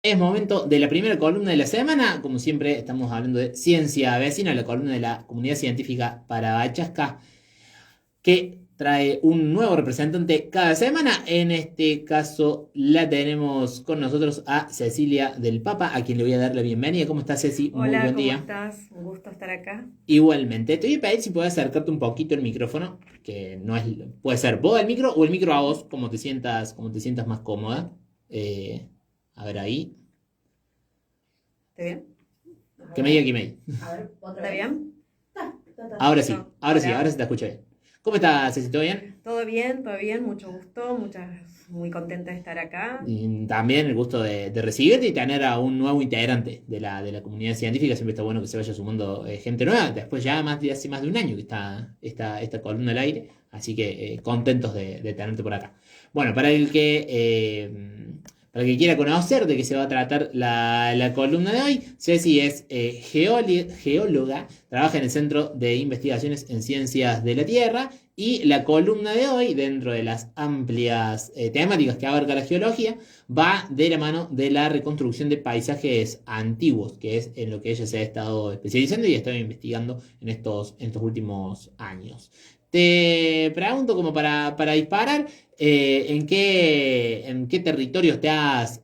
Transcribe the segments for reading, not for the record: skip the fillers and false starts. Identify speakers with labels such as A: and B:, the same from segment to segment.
A: Es momento de la primera columna de la semana. Como siempre, estamos hablando de ciencia vecina, la columna de la comunidad científica para Bachasca, que trae un nuevo representante cada semana. En este caso, la tenemos con nosotros a Cecilia del Papa, a quien le voy a dar la bienvenida. ¿Cómo estás, Ceci? Muy
B: Hola,
A: buen
B: ¿cómo
A: día.
B: estás? Un gusto estar acá.
A: Igualmente, te voy a pedir si puedes acercarte un poquito el micrófono, que no es, puede ser vos al micro o el micro a vos, como te sientas más cómoda. Eh, a ver ahí.
B: ¿Está bien?
A: Que me diga que me diga.
B: ¿Está bien?
A: Ahora sí,
B: Bueno,
A: ahora sí, ahora
B: hola.
A: se te escucha bien. ¿Cómo estás, Ceci? ¿Todo bien?
B: Todo bien, mucho gusto, muy contenta de estar acá.
A: Y también el gusto de recibirte y tener a un nuevo integrante de la comunidad científica. Siempre está bueno que se vaya sumando gente nueva. Después ya hace más de un año que está esta columna al aire. Así que contentos de tenerte por acá. Bueno, para el que quiera conocer de qué se va a tratar la columna de hoy, Ceci es geóloga, trabaja en el Centro de Investigaciones en Ciencias de la Tierra y la columna de hoy, dentro de las amplias temáticas que abarca la geología, va de la mano de la reconstrucción de paisajes antiguos, que es en lo que ella se ha estado especializando y ha estado investigando en estos últimos años. Te pregunto como para disparar, ¿en qué territorios te has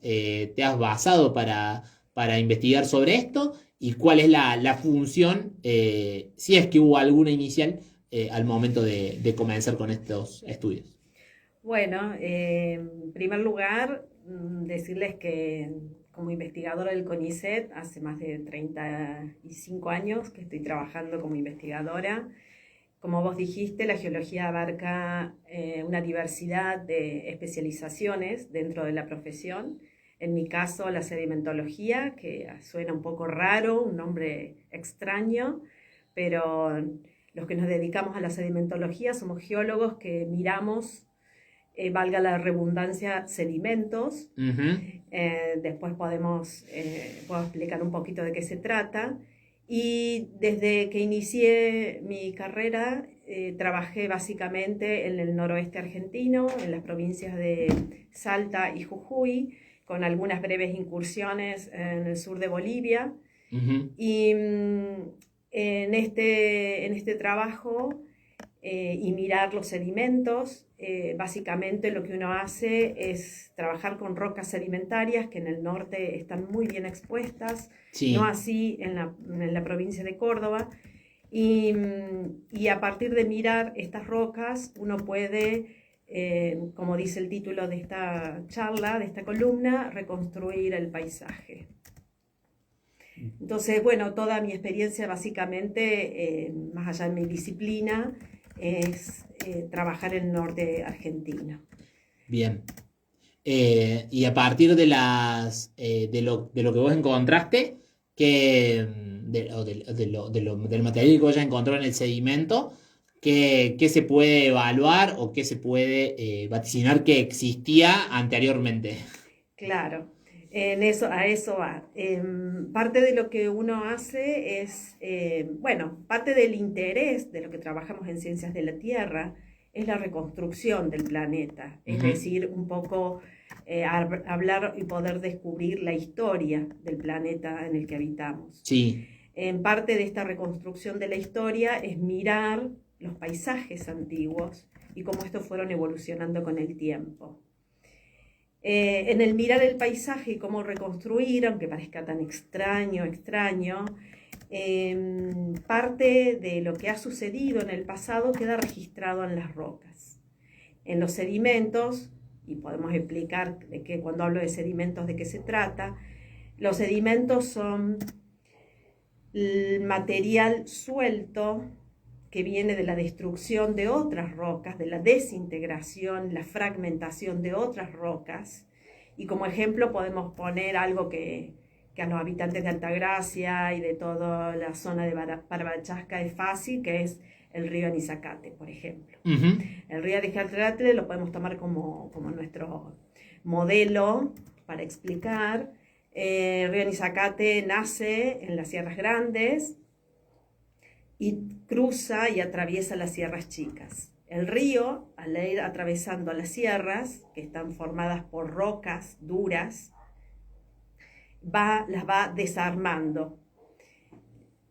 A: basado para investigar sobre esto? ¿Y cuál es la función, si es que hubo alguna inicial, al momento de comenzar con estos estudios?
B: Bueno, en primer lugar, decirles que como investigadora del CONICET, hace más de 35 años que estoy trabajando como investigadora. Como vos dijiste, la geología abarca una diversidad de especializaciones dentro de la profesión. En mi caso, la sedimentología, que suena un poco raro, un nombre extraño, pero los que nos dedicamos a la sedimentología somos geólogos que miramos, valga la redundancia, sedimentos.
A: Ujú.
B: Después puedo explicar un poquito de qué se trata. Y desde que inicié mi carrera, trabajé básicamente en el noroeste argentino, en las provincias de Salta y Jujuy, con algunas breves incursiones en el sur de Bolivia.
A: Ujú.
B: Y en este trabajo y mirar los sedimentos, básicamente lo que uno hace es trabajar con rocas sedimentarias que en el norte están muy bien expuestas, no
A: Sí,
B: así en la provincia de Córdoba. Y a partir de mirar estas rocas, uno puede, como dice el título de esta charla, de esta columna, reconstruir el paisaje. Entonces, bueno, toda mi experiencia básicamente, más allá de mi disciplina, es trabajar en el norte argentino.
A: bien. Y a partir de lo que vos encontraste, del material que vos ya encontró en el sedimento, ¿qué se puede evaluar o qué se puede vaticinar que existía anteriormente?
B: Claro, a eso va. Parte de lo que uno hace es, bueno, parte del interés de lo que trabajamos en ciencias de la Tierra es la reconstrucción del planeta, es
A: Ujú.
B: decir, un poco hablar y poder descubrir la historia del planeta en el que habitamos.
A: Sí.
B: En parte de esta reconstrucción de la historia es mirar los paisajes antiguos y cómo estos fueron evolucionando con el tiempo. En el mirar el paisaje y cómo reconstruir, aunque parezca tan extraño, parte de lo que ha sucedido en el pasado queda registrado en las rocas. En los sedimentos, y podemos explicar de que cuando hablo de sedimentos de qué se trata, los sedimentos son el material suelto que viene de la destrucción de otras rocas, de la desintegración, la fragmentación de otras rocas. Y como ejemplo podemos poner algo que a los habitantes de Altagracia y de toda la zona de Parabachasca es fácil, que es el río Anizacate, por ejemplo.
A: Ujú.
B: El río Anizacate lo podemos tomar como nuestro modelo para explicar. El río Anizacate nace en las Sierras Grandes y cruza y atraviesa las sierras chicas. El río, al ir atravesando las sierras, que están formadas por rocas duras, las va desarmando.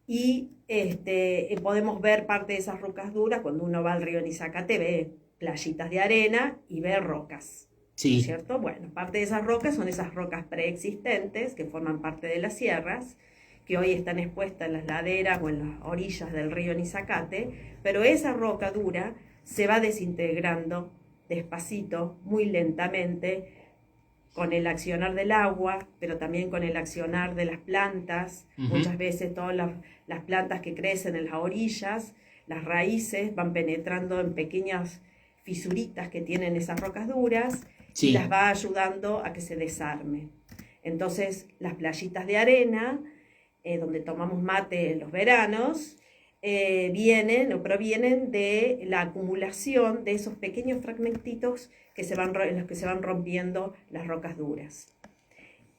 B: Y podemos ver parte de esas rocas duras. Cuando uno va al río Nizacate ve playitas de arena y ve rocas.
A: Sí.
B: ¿No es cierto? Bueno, parte de esas rocas son esas rocas preexistentes que forman parte de las sierras, que hoy están expuestas en las laderas o en las orillas del río Nizacate, pero esa roca dura se va desintegrando despacito, muy lentamente, con el accionar del agua, pero también con el accionar de las plantas. Muchas veces todas las plantas que crecen en las orillas, las raíces van penetrando en pequeñas fisuritas que tienen esas rocas duras,
A: sí,
B: y las va ayudando a que se desarme. Entonces, las playitas de arena, donde tomamos mate en los veranos, provienen de la acumulación de esos pequeños fragmentitos en los que se van rompiendo las rocas duras.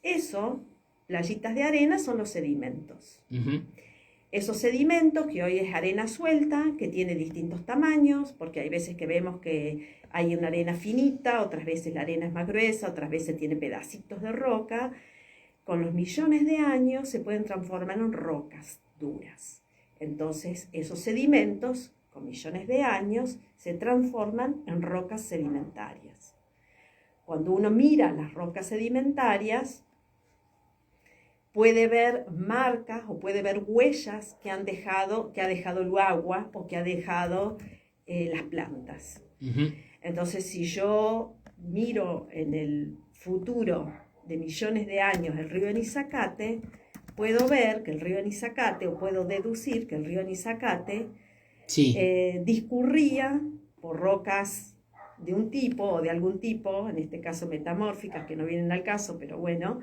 B: Eso, playitas de arena, son los sedimentos. Esos sedimentos, que hoy es arena suelta, que tiene distintos tamaños, porque hay veces que vemos que hay una arena finita, otras veces la arena es más gruesa, otras veces tiene pedacitos de roca. Con los millones de años se pueden transformar en rocas duras. Entonces, esos sedimentos, con millones de años, se transforman en rocas sedimentarias. Cuando uno mira las rocas sedimentarias, puede ver marcas o puede ver huellas que ha dejado el agua o que ha dejado las plantas. Entonces, si yo miro en el futuro de millones de años el río Nizacate, puedo ver que el río Nizacate, o puedo deducir que el río Nizacate
A: sí,
B: discurría por rocas de un tipo o de algún tipo, en este caso metamórficas, que no vienen al caso, pero bueno,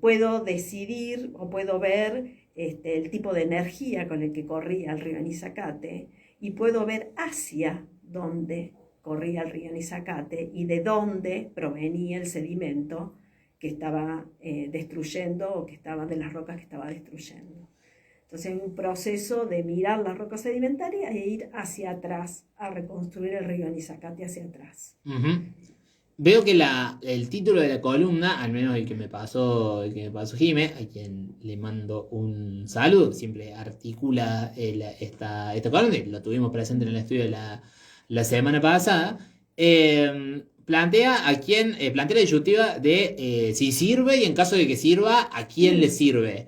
B: puedo decidir o puedo ver el tipo de energía con el que corría el río Nizacate, y puedo ver hacia dónde corría el río Nizacate y de dónde provenía el sedimento que estaba destruyendo, o que estaba de las rocas que estaba destruyendo. Entonces hay un proceso de mirar las rocas sedimentarias e ir hacia atrás, a reconstruir el río Nizacate hacia atrás.
A: Veo que el título de la columna, al menos el que me pasó Jime, a quien le mando un saludo, siempre articula esta columna, y lo tuvimos presente en el estudio la semana pasada, plantea la disyuntiva de si sirve, y en caso de que sirva, ¿a quién le sirve?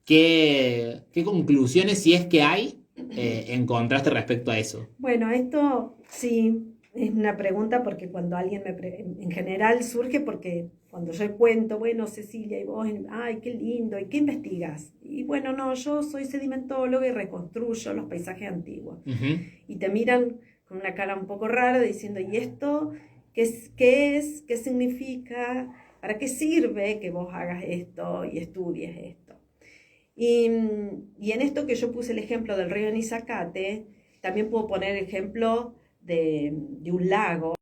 A: ¿Qué conclusiones, si es que hay, encontraste respecto a eso?
B: Bueno, esto sí es una pregunta, porque cuando alguien en general surge porque cuando yo cuento, bueno, Cecilia, y vos, ay, qué lindo, ¿y qué investigas? Y bueno, no, yo soy sedimentóloga y reconstruyo los paisajes antiguos. Y te miran con una cara un poco rara diciendo, ¿y esto qué es? ¿Qué significa? ¿Para qué sirve que vos hagas esto y estudies esto? Y en esto que yo puse el ejemplo del río Nizacate, también puedo poner el ejemplo de un lago,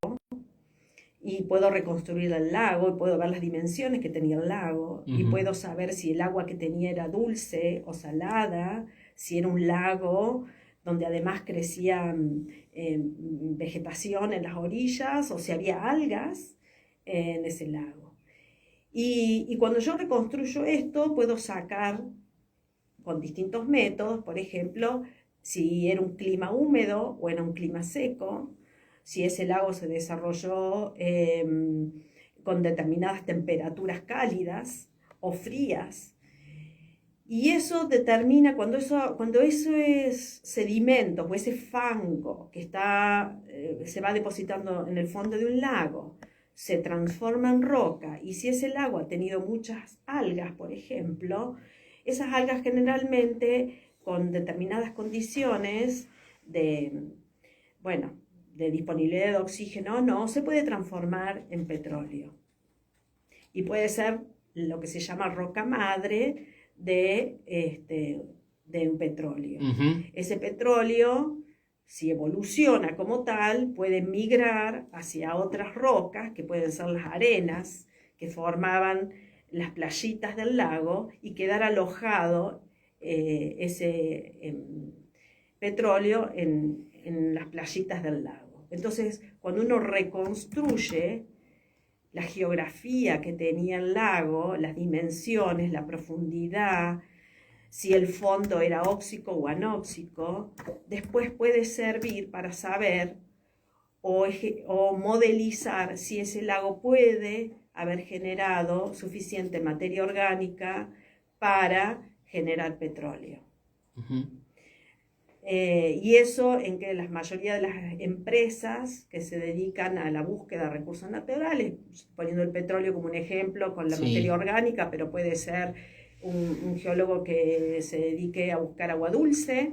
B: y puedo reconstruir el lago, y puedo ver las dimensiones que tenía el lago, y puedo saber si el agua que tenía era dulce o salada, si era un lago donde además crecía vegetación en las orillas, o si había algas en ese lago. Y cuando yo reconstruyo esto, puedo sacar con distintos métodos, por ejemplo, si era un clima húmedo o era un clima seco, si ese lago se desarrolló con determinadas temperaturas cálidas o frías. Y eso determina, cuando eso es sedimento o ese fango que se va depositando en el fondo de un lago, se transforma en roca, y si ese lago ha tenido muchas algas, por ejemplo, esas algas generalmente, con determinadas condiciones de disponibilidad de oxígeno, no se puede transformar en petróleo. Y puede ser lo que se llama roca madre de un petróleo. Ese petróleo, si evoluciona como tal, puede migrar hacia otras rocas, que pueden ser las arenas que formaban las playitas del lago, y quedar alojado ese petróleo en las playitas del lago. Entonces, cuando uno reconstruye la geografía que tenía el lago, las dimensiones, la profundidad, si el fondo era óxico o anóxico, después puede servir para saber o modelizar si ese lago puede haber generado suficiente materia orgánica para generar petróleo.
A: Ujú.
B: Y eso en que la mayoría de las empresas que se dedican a la búsqueda de recursos naturales, poniendo el petróleo como un ejemplo con la materia orgánica, pero puede ser un geólogo que se dedique a buscar agua dulce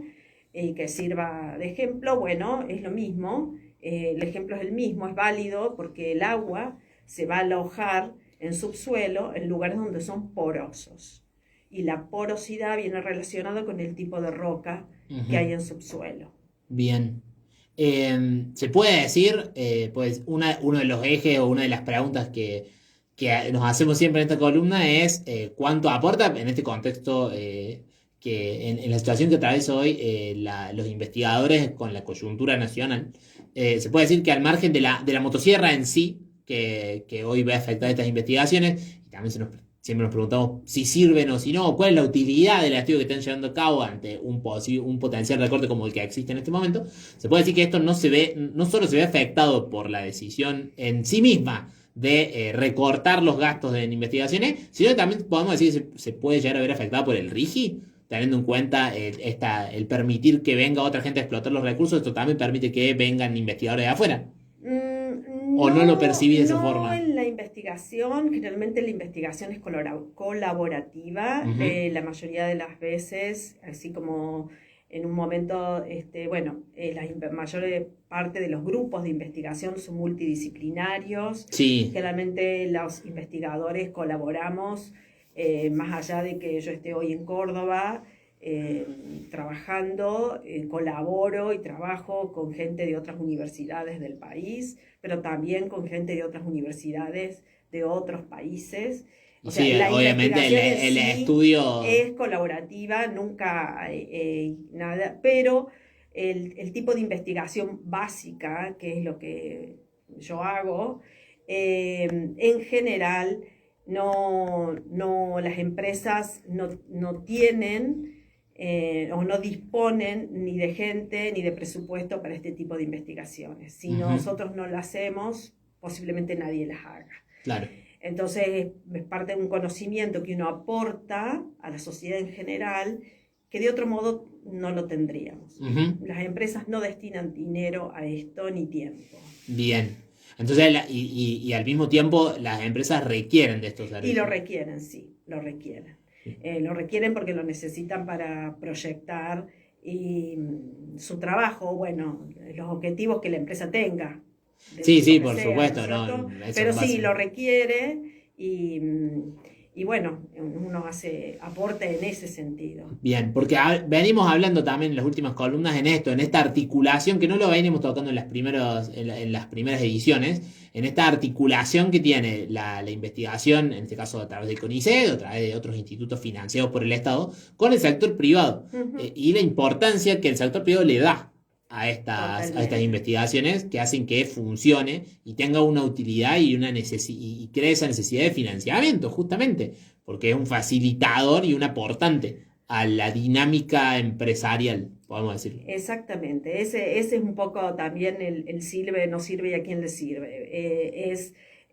B: y que sirva de ejemplo, bueno, es lo mismo, el ejemplo es el mismo, es válido porque el agua se va a alojar en subsuelo en lugares donde son porosos. Y la porosidad viene relacionada con el tipo de roca que hay en subsuelo.
A: Bien. Se puede decir, pues uno de los ejes o una de las preguntas que nos hacemos siempre en esta columna es cuánto aporta en este contexto en la situación que atraviesa hoy los investigadores con la coyuntura nacional. Se puede decir que al margen de la motosierra en sí, que hoy va a afectar estas investigaciones, y también siempre nos preguntamos si sirven o si no, cuál es la utilidad del estudio que están llevando a cabo ante un potencial recorte como el que existe en este momento. Se puede decir que esto no solo se ve afectado por la decisión en sí misma de recortar los gastos en investigaciones, sino que también podemos decir que se puede llegar a ver afectado por el RIGI, teniendo en cuenta el permitir que venga otra gente a explotar los recursos. Esto también permite que vengan investigadores de afuera. ¿O no lo percibí de esa forma?
B: En la investigación, generalmente la investigación es colaborativa, la mayoría de las veces, así como en un momento, la mayor parte de los grupos de investigación son multidisciplinarios.
A: Sí.
B: Generalmente los investigadores colaboramos, más allá de que yo esté hoy en Córdoba, trabajando, colaboro y trabajo con gente de otras universidades del país, pero también con gente de otras universidades de otros países. O sea, la
A: obviamente el estudio
B: es colaborativa, nunca nada, pero el tipo de investigación básica, que es lo que yo hago, en general las empresas no tienen o no disponen ni de gente ni de presupuesto para este tipo de investigaciones. Si nosotros no las hacemos, posiblemente nadie las haga.
A: Claro.
B: Entonces es parte de un conocimiento que uno aporta a la sociedad en general que de otro modo no lo tendríamos. Las empresas no destinan dinero a esto ni tiempo.
A: Bien. Entonces, y al mismo tiempo las empresas requieren de estos servicios.
B: Y lo requieren, sí, lo requieren. Lo requieren porque lo necesitan para proyectar su trabajo, bueno, los objetivos que la empresa tenga.
A: Sí, por supuesto.
B: ¿no? Pero sí, lo requiere y bueno, uno aporta en ese sentido.
A: Bien, porque venimos hablando también en las últimas columnas en esta articulación, que no lo venimos tocando en las primeras ediciones, en esta articulación que tiene la investigación, en este caso a través del CONICET, a través de otros institutos financiados por el Estado, con el sector privado, y la importancia que el sector privado le da a estas investigaciones que hacen que funcione y tenga una utilidad y cree esa necesidad de financiamiento, justamente, porque es un facilitador y un aportante a la dinámica empresarial, podemos decir.
B: Exactamente, ese es un poco también el sirve, no sirve y a quién le sirve.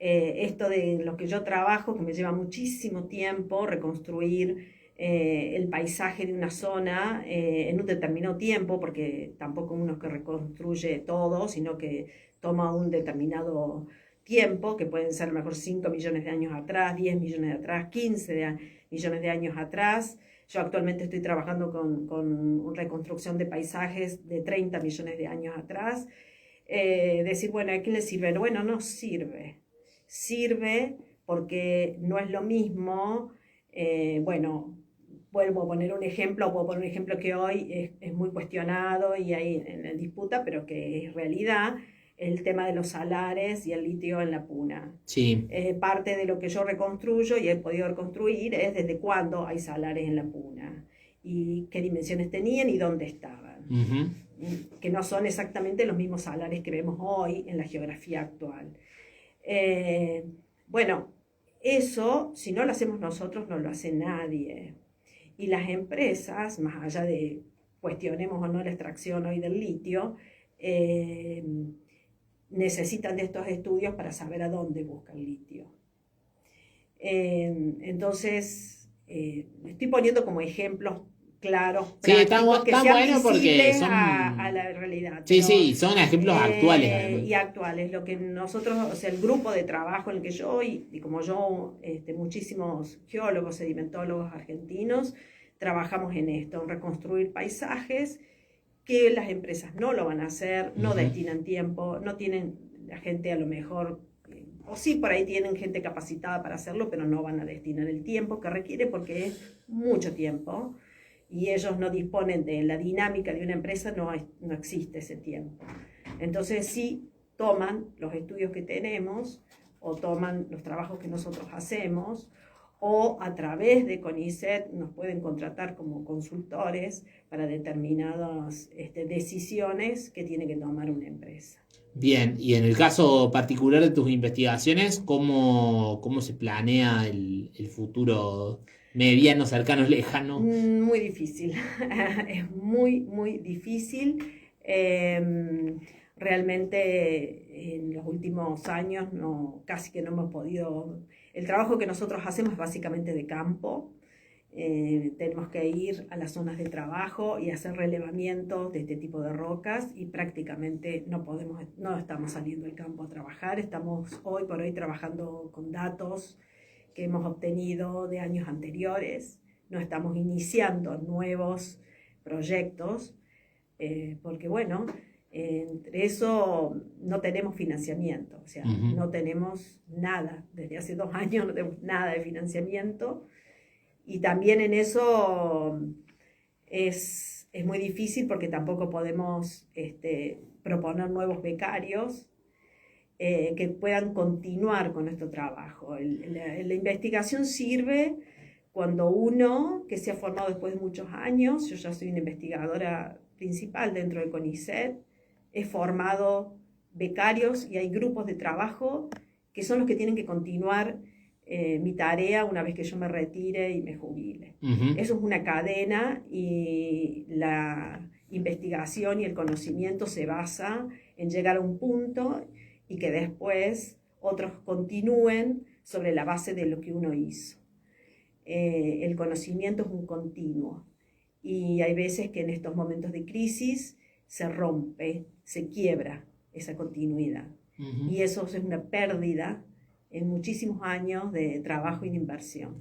B: Esto de lo que yo trabajo, que me lleva muchísimo tiempo reconstruir el paisaje de una zona en un determinado tiempo, porque tampoco uno es que reconstruye todo, sino que toma un determinado tiempo, que pueden ser a lo mejor 5 millones de años atrás, 10 millones de atrás, 15 millones de años atrás. Yo actualmente estoy trabajando con reconstrucción de paisajes de 30 millones de años atrás. Decir, bueno, ¿a quién le sirve? Bueno, no sirve. Sirve porque no es lo mismo, vuelvo a poner un ejemplo que hoy es muy cuestionado y hay en disputa, pero que es realidad, el tema de los salares y el litio en la puna.
A: Sí.
B: Parte de lo que yo reconstruyo y he podido reconstruir es desde cuándo hay salares en la puna y qué dimensiones tenían y dónde estaban. Que no son exactamente los mismos salares que vemos hoy en la geografía actual. Bueno, eso, si no lo hacemos nosotros, no lo hace nadie. Y las empresas, más allá de cuestionemos o no la extracción hoy del litio, eh, necesitan de estos estudios para saber a dónde buscan litio. Entonces, estoy poniendo como ejemplos claros,
A: Sí,
B: prácticos, que sean
A: bueno porque
B: visibles
A: son...
B: a la realidad.
A: Sí,
B: Pero,
A: sí, son ejemplos actuales además.
B: y actuales. Lo que nosotros, o sea, el grupo de trabajo en el que yo y como yo, muchísimos geólogos, sedimentólogos argentinos, trabajamos en esto, en reconstruir paisajes que las empresas no lo van a hacer, no destinan tiempo, no tienen la gente a lo mejor, o sí por ahí tienen gente capacitada para hacerlo, pero no van a destinar el tiempo que requiere porque es mucho tiempo y ellos no disponen de la dinámica de una empresa, no existe ese tiempo. Entonces sí toman los estudios que tenemos o toman los trabajos que nosotros hacemos o a través de CONICET nos pueden contratar como consultores para determinadas decisiones que tiene que tomar una empresa.
A: Bien, y en el caso particular de tus investigaciones, ¿cómo se planea el futuro mediano, cercano, lejano?
B: Muy difícil, es muy, muy difícil. Realmente en los últimos años casi que no hemos podido... El trabajo que nosotros hacemos es básicamente de campo. Tenemos que ir a las zonas de trabajo y hacer relevamientos de este tipo de rocas y prácticamente no estamos saliendo al campo a trabajar. Estamos hoy por hoy trabajando con datos que hemos obtenido de años anteriores. No estamos iniciando nuevos proyectos porque bueno, entre eso no tenemos financiamiento, o sea, no tenemos nada, desde hace 2 años no tenemos nada de financiamiento y también en eso es muy difícil porque tampoco podemos proponer nuevos becarios que puedan continuar con nuestro trabajo. La investigación sirve cuando uno, que se ha formado después de muchos años, yo ya soy una investigadora principal dentro de CONICET, he formado becarios y hay grupos de trabajo que son los que tienen que continuar mi tarea una vez que yo me retire y me jubile. Eso es una cadena y la investigación y el conocimiento se basa en llegar a un punto y que después otros continúen sobre la base de lo que uno hizo. El conocimiento es un continuo y hay veces que en estos momentos de crisis se rompe, se quiebra esa continuidad. Y eso es una pérdida en muchísimos años de trabajo y de inversión.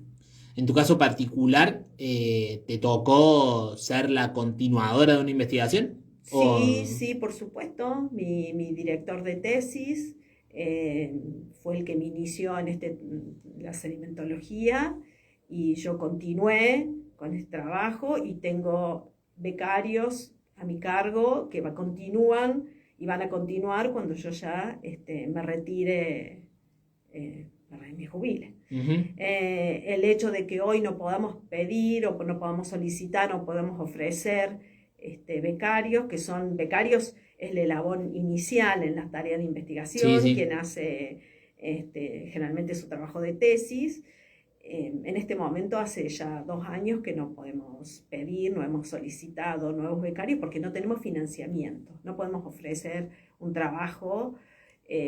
A: En tu caso particular, ¿te tocó ser la continuadora de una investigación?
B: Sí, por supuesto. Mi director de tesis fue el que me inició en la sedimentología y yo continué con este trabajo y tengo becarios a mi cargo que continúan y van a continuar cuando yo ya me retire, me jubile. El hecho de que hoy no podamos pedir o no podamos solicitar o podamos ofrecer becarios, que son becarios, es el eslabón inicial en las tareas de investigación, quien hace generalmente su trabajo de tesis. En este momento hace ya 2 años que no podemos pedir, no hemos solicitado nuevos becarios porque no tenemos financiamiento. No podemos ofrecer un trabajo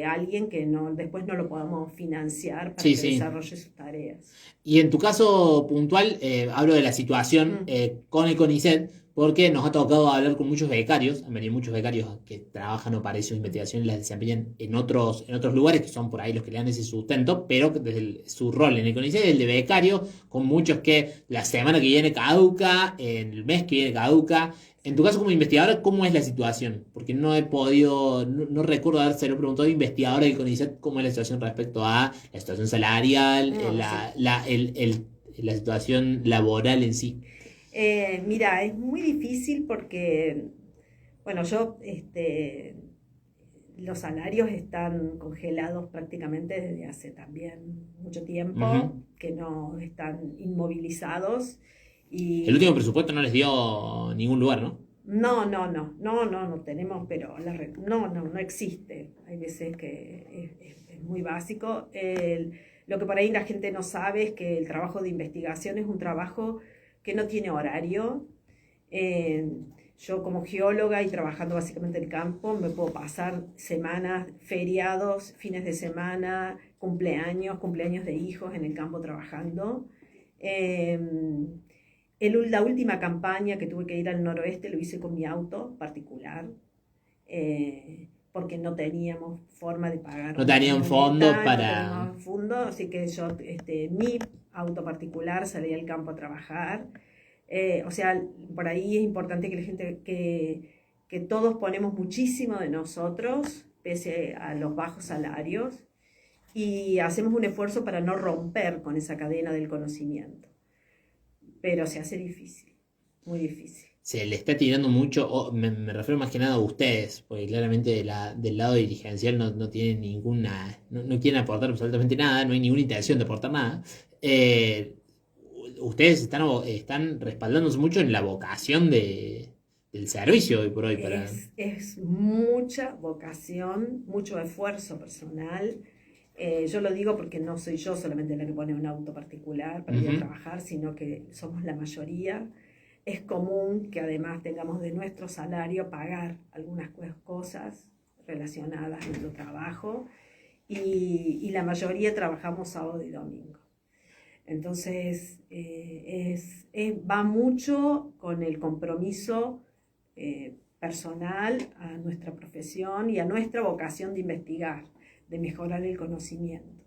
B: a alguien que después no lo podamos financiar para que desarrolle sus tareas.
A: Y en tu caso puntual, hablo de la situación con el CONICET, porque nos ha tocado hablar con muchos becarios, han venido muchos becarios que trabajan o para sus investigaciones las desempeñan en otros lugares, que son por ahí los que le dan ese sustento, pero desde su rol en el CONICET es el de becario, con muchos que la semana que viene caduca, en el mes que viene caduca. En tu caso como investigadora, ¿cómo es la situación? Porque no he podido, no recuerdo habérselo preguntado a investigadora del CONICET cómo es la situación respecto a la situación salarial, la situación laboral en sí.
B: Mira, es muy difícil porque, bueno, los salarios están congelados prácticamente desde hace también mucho tiempo, que no están inmovilizados. Y
A: el último presupuesto no les dio ningún lugar, ¿no?
B: No tenemos, pero no existe. Hay veces que es muy básico. Lo que por ahí la gente no sabe es que el trabajo de investigación es un trabajo que no tiene horario. Yo como geóloga y trabajando básicamente en el campo, me puedo pasar semanas, feriados, fines de semana, cumpleaños de hijos en el campo trabajando. Eh, la última campaña que tuve que ir al noroeste lo hice con mi auto particular, porque no teníamos forma de pagar.
A: No tenían fondos para...
B: No teníamos fondos, así que yo, mi auto particular, salí al campo a trabajar. O sea, por ahí es importante que la gente, que todos ponemos muchísimo de nosotros, pese a los bajos salarios, y hacemos un esfuerzo para no romper con esa cadena del conocimiento. Pero se hace difícil, muy difícil.
A: Se le está tirando mucho, me refiero más que nada a ustedes, porque claramente del lado dirigencial no tienen ninguna, no quieren aportar absolutamente nada, no hay ninguna intención de aportar nada. Ustedes están respaldándose mucho en la vocación del servicio hoy por hoy.
B: Es mucha vocación, mucho esfuerzo personal. Yo lo digo porque no soy yo solamente la que pone un auto particular para ir a trabajar, sino que somos la mayoría. Es común que además tengamos de nuestro salario pagar algunas cosas relacionadas a nuestro trabajo, y la mayoría trabajamos sábado y domingo. Entonces va mucho con el compromiso personal a nuestra profesión y a nuestra vocación de investigar, de mejorar el conocimiento.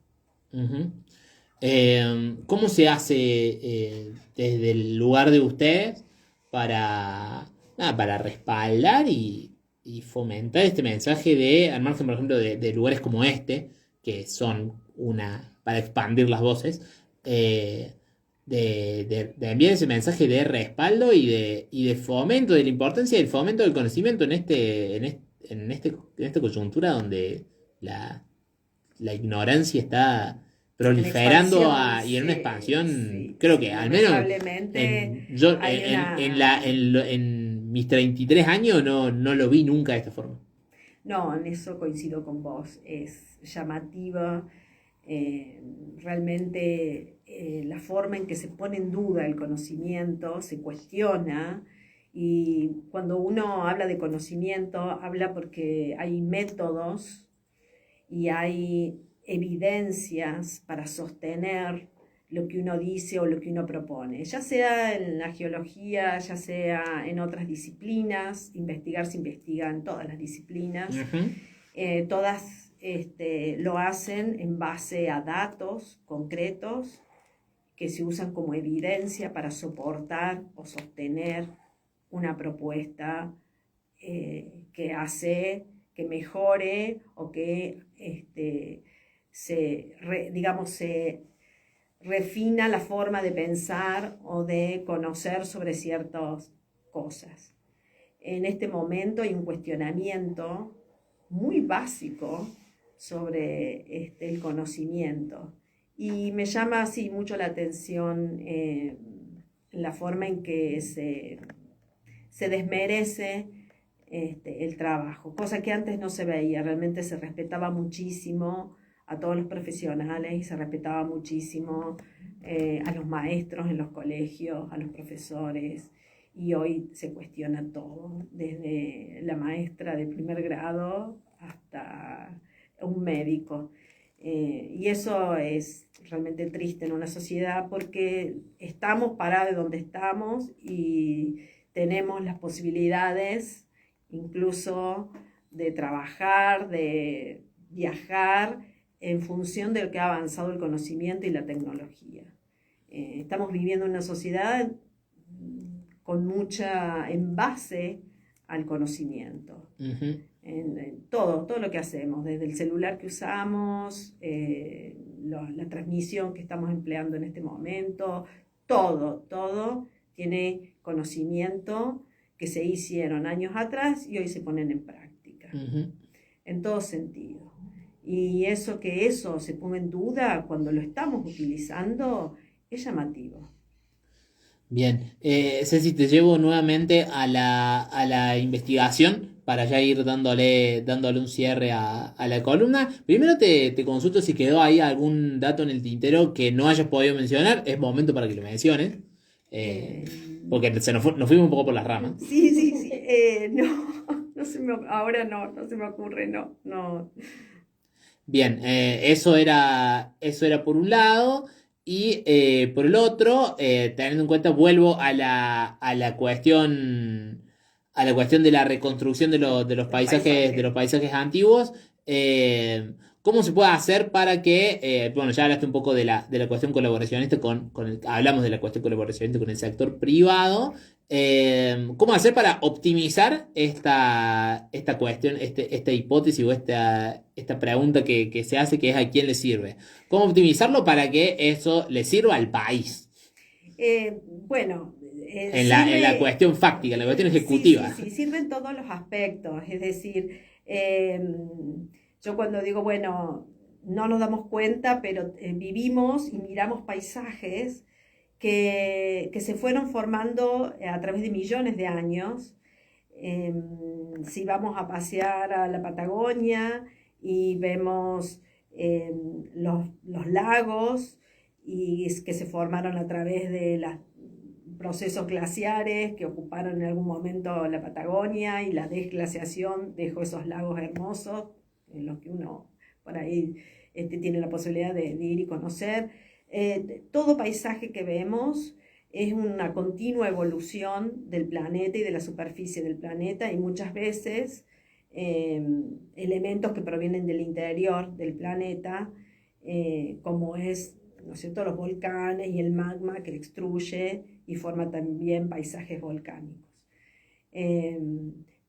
A: ¿Cómo se hace desde el lugar de ustedes para respaldar y fomentar este mensaje al margen, por ejemplo, de lugares como este, que son para expandir las voces, de enviar ese mensaje de respaldo y de fomento, de la importancia del fomento del conocimiento en esta coyuntura donde la ignorancia está proliferando y en una expansión, creo que al menos en mis 33 años no lo vi nunca de esta forma.
B: No, en eso coincido con vos, es llamativa realmente la forma en que se pone en duda el conocimiento, se cuestiona, y cuando uno habla de conocimiento, habla porque hay métodos y hay evidencias para sostener lo que uno dice o lo que uno propone, ya sea en la geología, ya sea en otras disciplinas. Investigar se investiga en todas las disciplinas. Todas lo hacen en base a datos concretos que se usan como evidencia para soportar o sostener una propuesta que hace que mejore o que se refina la forma de pensar o de conocer sobre ciertas cosas. En este momento hay un cuestionamiento muy básico sobre el conocimiento, y me llama así mucho la atención la forma en que se desmerece el trabajo, cosa que antes no se veía. Realmente se respetaba muchísimo a todos los profesionales y se respetaba muchísimo a los maestros en los colegios, a los profesores, y hoy se cuestiona todo, desde la maestra de primer grado hasta un médico. Y eso es realmente triste en una sociedad, porque estamos parados donde estamos y tenemos las posibilidades incluso de trabajar, de viajar, en función de lo que ha avanzado el conocimiento y la tecnología. Estamos viviendo una sociedad con en base al conocimiento. En todo lo que hacemos, desde el celular que usamos, la transmisión que estamos empleando en este momento, todo tiene conocimiento que se hicieron años atrás y hoy se ponen en práctica, en todo sentido. Y que eso se ponga en duda cuando lo estamos utilizando es llamativo.
A: Bien, Ceci, te llevo nuevamente a la investigación para ya ir dándole un cierre a la columna. Primero te consulto si quedó ahí algún dato en el tintero que no hayas podido mencionar. Es momento para que lo menciones.
B: Eh,
A: Porque nos fuimos un poco por las ramas.
B: sí. No, ahora no se me ocurre, no.
A: Bien, eso era por un lado. Y por el otro, teniendo en cuenta, vuelvo a la cuestión. A la cuestión de la reconstrucción de los paisajes, de los paisajes antiguos. ¿Cómo se puede hacer para que, bueno, ya hablaste un poco de la cuestión colaboracionista hablamos de la cuestión colaboracionista con el sector privado? ¿Cómo hacer para optimizar esta cuestión, esta hipótesis o esta pregunta que se hace, que es a quién le sirve? ¿Cómo optimizarlo para que eso le sirva al país?
B: Bueno,
A: En la cuestión fáctica, en la cuestión ejecutiva.
B: Sí, sirve en todos los aspectos. Es decir, yo cuando digo, bueno, no nos damos cuenta, pero vivimos y miramos paisajes que se fueron formando a través de millones de años. Si vamos a pasear a la Patagonia y vemos los lagos que se formaron a través de los procesos glaciares que ocuparon en algún momento la Patagonia, y la desglaciación dejó esos lagos hermosos en los que uno por ahí tiene la posibilidad de ir y conocer. Todo paisaje que vemos es una continua evolución del planeta y de la superficie del planeta, y muchas veces elementos que provienen del interior del planeta, como es, ¿no es cierto?, los volcanes y el magma que extruye y forma también paisajes volcánicos.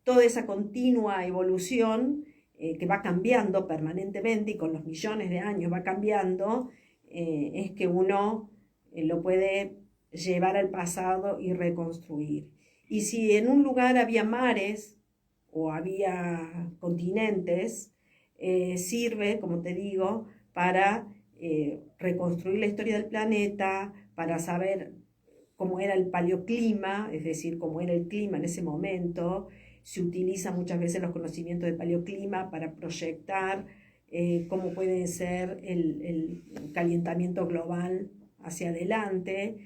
B: Toda esa continua evolución que va cambiando permanentemente y con los millones de años va cambiando, es que uno lo puede llevar al pasado y reconstruir. Y si en un lugar había mares o había continentes, sirve, como te digo, para reconstruir la historia del planeta, para saber cómo era el paleoclima, es decir, cómo era el clima en ese momento. Se utilizan muchas veces los conocimientos del paleoclima para proyectar cómo puede ser el calentamiento global hacia adelante.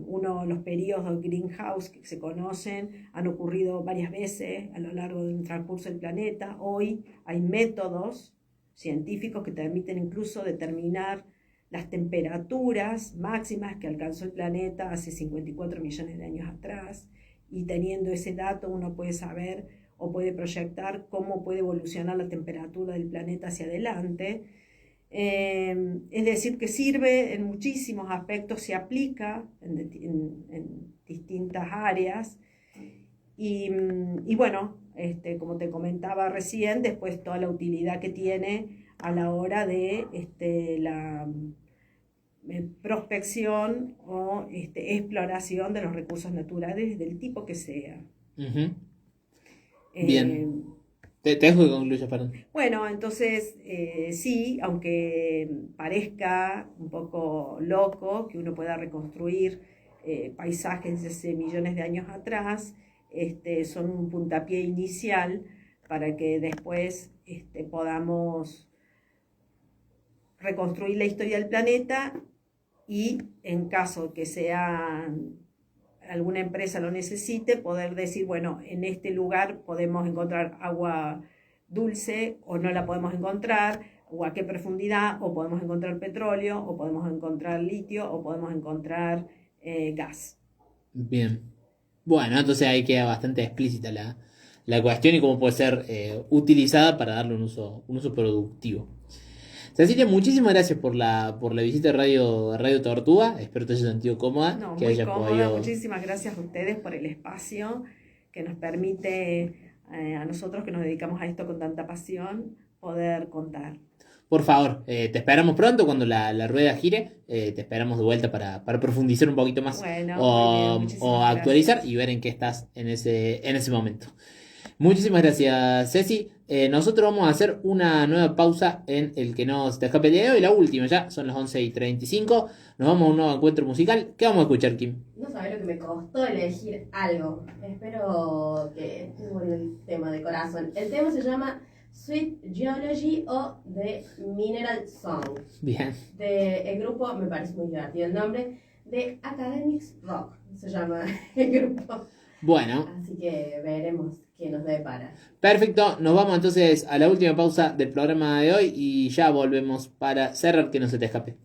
B: Uno de los periodos greenhouse que se conocen han ocurrido varias veces a lo largo del transcurso del planeta. Hoy hay métodos científicos que permiten incluso determinar las temperaturas máximas que alcanzó el planeta hace 54 millones de años atrás, y teniendo ese dato uno puede saber o puede proyectar cómo puede evolucionar la temperatura del planeta hacia adelante. Es decir, que sirve en muchísimos aspectos, se aplica en distintas áreas, y bueno, como te comentaba recién, después toda la utilidad que tiene a la hora de la prospección o exploración de los recursos naturales del tipo que sea.
A: Uh-huh. Bien. Te dejo que concluyas, perdón.
B: Bueno, entonces sí, aunque parezca un poco loco que uno pueda reconstruir paisajes de hace millones de años atrás, son un puntapié inicial para que después podamos reconstruir la historia del planeta, y en caso que alguna empresa lo necesite, poder decir, bueno, en este lugar podemos encontrar agua dulce o no la podemos encontrar, o a qué profundidad, o podemos encontrar petróleo, o podemos encontrar litio, o podemos encontrar gas.
A: Bien. Bueno, entonces ahí queda bastante explícita la cuestión y cómo puede ser utilizada para darle un uso productivo. Cecilia, muchísimas gracias por la visita a Radio Tortuga. Espero te hayas sentido cómoda.
B: No,
A: que
B: muy
A: haya
B: cómoda.
A: podido...
B: Muchísimas gracias a ustedes por el espacio que nos permite a nosotros, que nos dedicamos a esto con tanta pasión, poder contar.
A: Por favor, te esperamos pronto cuando la rueda gire. Te esperamos de vuelta para profundizar un poquito más,
B: bueno,
A: o actualizar
B: gracias.
A: Y ver en qué estás en ese momento. Muchísimas gracias, Ceci. Nosotros vamos a hacer una nueva pausa en el que no se te escape el día de hoy, la última ya, son las 11:35. Nos vamos a un nuevo encuentro musical. ¿Qué vamos a escuchar, Kim?
C: sabés lo que me costó elegir algo. Espero que esté bueno el tema de corazón. El tema se llama Sweet Geology o The Mineral Song.
A: Bien.
C: El grupo, me parece muy divertido el nombre, de Academics Rock, se llama el grupo.
A: Bueno.
C: Así que veremos qué nos depara.
A: Perfecto, nos vamos entonces a la última pausa del programa de hoy y ya volvemos para cerrar, que no se te escape.